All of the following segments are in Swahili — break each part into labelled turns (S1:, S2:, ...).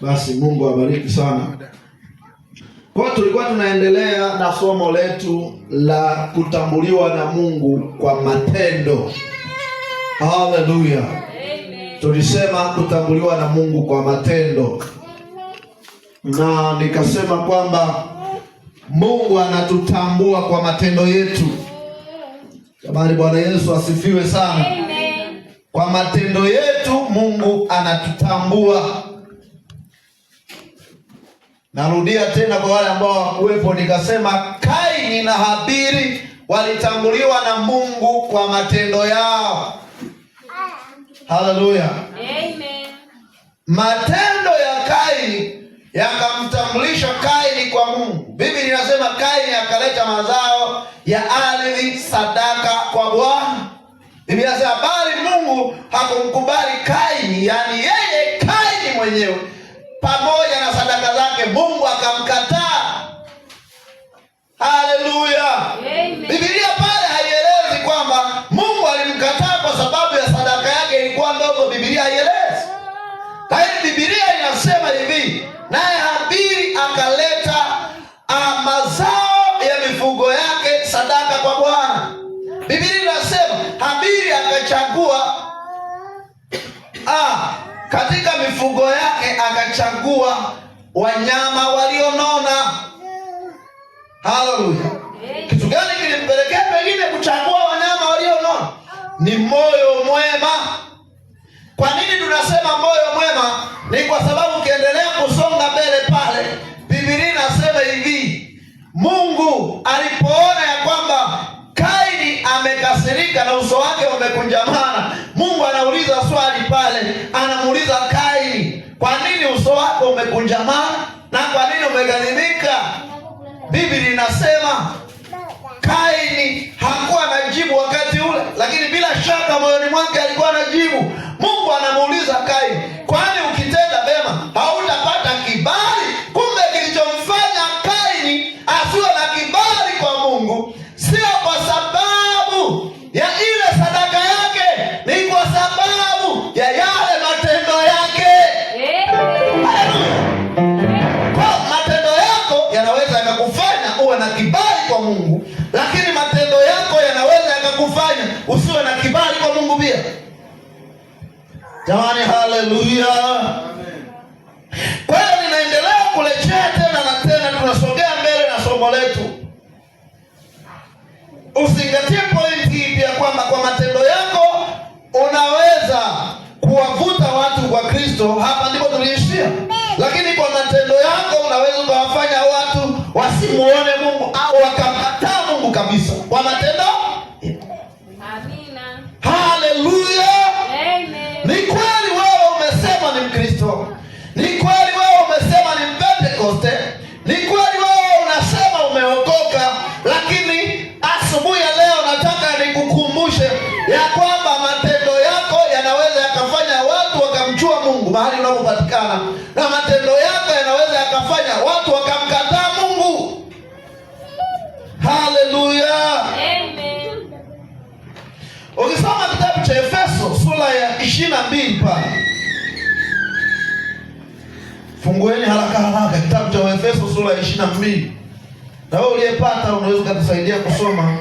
S1: Basi Mungu awabariki sana. Kwa tulikuwa tunaendelea na somo letu la kutambuliwa na Mungu kwa matendo. Haleluya. Amen. Tulisema kutambuliwa na Mungu kwa matendo. Na nikasema kwamba Mungu anatutambua kwa matendo yetu. Jamani, Bwana Yesu asifiwe sana. Amen. Kwa matendo yetu Mungu anatutambua. Narudia tena kwa wale ambao hawakuwepo, nikasema Kaini na Habili walitambuliwa na Mungu kwa matendo yao. Haleluya. Amen. Matendo ya Kaini yakamtambulisha Kaini kwa Mungu. Biblia inasema Kaini akaleta mazao ya ardhi sadaka kwa Bwana. Biblia inasema bali Mungu hakumkubali Kaini, yani yeye Kaini mwenyewe pamoja na sadaka zake, Mungu akamkataa. Haleluya. Amen. Biblia pale haielezi kwamba Mungu alimkataa kwa sababu ya sadaka yake ilikuwa ndogo. Biblia haielezi. Lakini Biblia inasema hivi, naye Habili akaleta mazao ya mifugo yake sadaka kwa Bwana. Biblia inasema Habili akachagua katika mifugo yake akachagua wanyama walionona. Haleluya. Kitu gani kilimpelekea pengine kuchagua wanyama walionona? Ni moyo mwema. Kwa nini tunasema moyo mwema? Ni kwa sababu ukiendelea kusonga mbele pale, Biblia inasema hivi, Mungu alipoona ya kwamba Kaini amekasirika na uso wake umekunjamana, Mungu anauliza swali pale, anamuuliza Kaini, kwa nini uso wako umekunjamana na kwa nini umeghadhibika? Biblia inasema Kaini hakuwa anajibu wakati ule, lakini bila shaka moyoni mwake alikuwa anajibu. Mungu anamuuliza Kaini, kwani ukitenda mema hautapata kibali? Kumbe kilichomfanya Kaini asiwe na kibali kwa Mungu sio kwa sababu ya ile sadaka yake, ni kwa sababu ya yale matendo yake. Kwa matendo yako yanaweza yakakufanya uwe na kibali kwa Mungu, lakini matendo yako yanaweza yakakufanya usiwe na kibali kwa Mungu pia. Jamani, haleluya. Kwa hiyo ninaendelea kurejea tena na tena, tunasogea mbele na somo letu. Usingatie pointi hii ya kwamba kwa matendo yako unaweza kuwavuta watu kwa Kristo. Hapa ndipo tuliishia. Lakini kwa matendo yako unaweza kuwafanya watu wasimuone Mungu au wakamkataa Mungu kabisa. Kwa matendo. Amina. Haleluya. Amen. Ni kweli wewe umesema ni Mkristo. Ni kweli wewe umesema ni Mpentekoste. Ni kweli wewe unasema umeokoka, lakini asubuhi ya leo nataka nikukumbushe ya kwamba matendo yako yanaweza yakafanya watu wakamjua Mungu mahali unapopatikana, na matendo yako yanaweza yakafanya watu wakamkataa Mungu. Haleluya. Amen. Ukisoma kitabu cha Efeso sura ya 22 pale, fungueni haraka kitabu cha Efeso sura ya 22. Na wewe uliyepata unaweza kutusaidia kusoma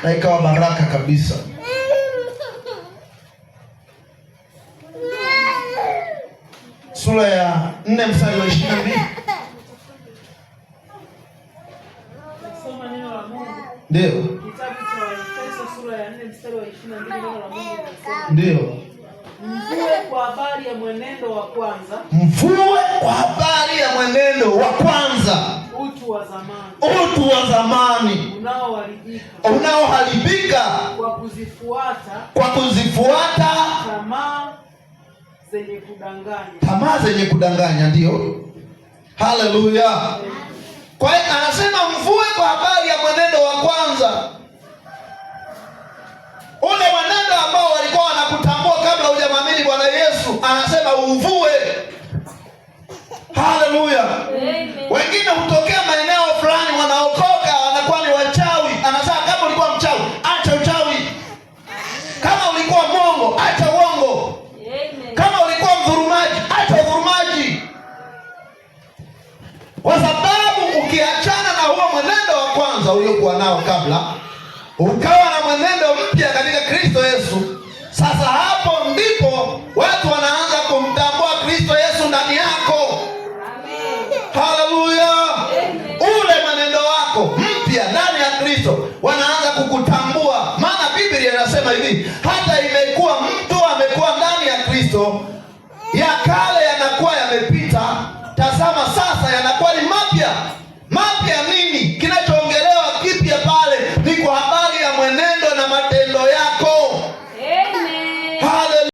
S1: na ikawa baraka kabisa. Sura ya 4 mstari wa 22.
S2: Soma neno la Mungu.
S1: Ndio.
S2: Kitabu cha Efeso sura ya 4 mstari wa 22, neno la Mungu linasema.
S1: Ndio.
S2: Mvue kwa habari ya mwenendo wa kwanza.
S1: Mvue kwa habari ya mwenendo wa kwanza.
S2: Utu wa zamani.
S1: Utu wa zamani. Unaoharibika. Kwa kuzifuata. Tamaa zenye kudanganya. Ndio. Haleluya. Kwa hiyo anasema mvue kwa habari ya mwenendo wa kwanza. Ule mwenendo ambao walikuwa wanakutambua kabla hujamwamini Bwana Yesu, anasema uvue. Haleluya. Wengine hutokea maeneo fulani, wanaokoka wanakuwa ni wachawi. Anasema kama ulikuwa mchawi, acha uchawi. Kama ulikuwa mwongo, acha uongo. Kama ulikuwa mdhulumaji, acha udhulumaji. kwanza uliokuwa nao kabla, ukawa na mwenendo mpya katika Kristo Yesu. Sasa hapo ndipo watu wanaanza kumtambua Kristo Yesu ndani yako. Haleluya! Ule mwenendo wako mpya ndani ya Kristo, wanaanza kukutambua. Maana Biblia inasema hivi, hata imekuwa mtu amekuwa ndani ya Kristo, ya kale yanakuwa yamepita, tazama sasa yanakuwa ni mapya. Mapya nini?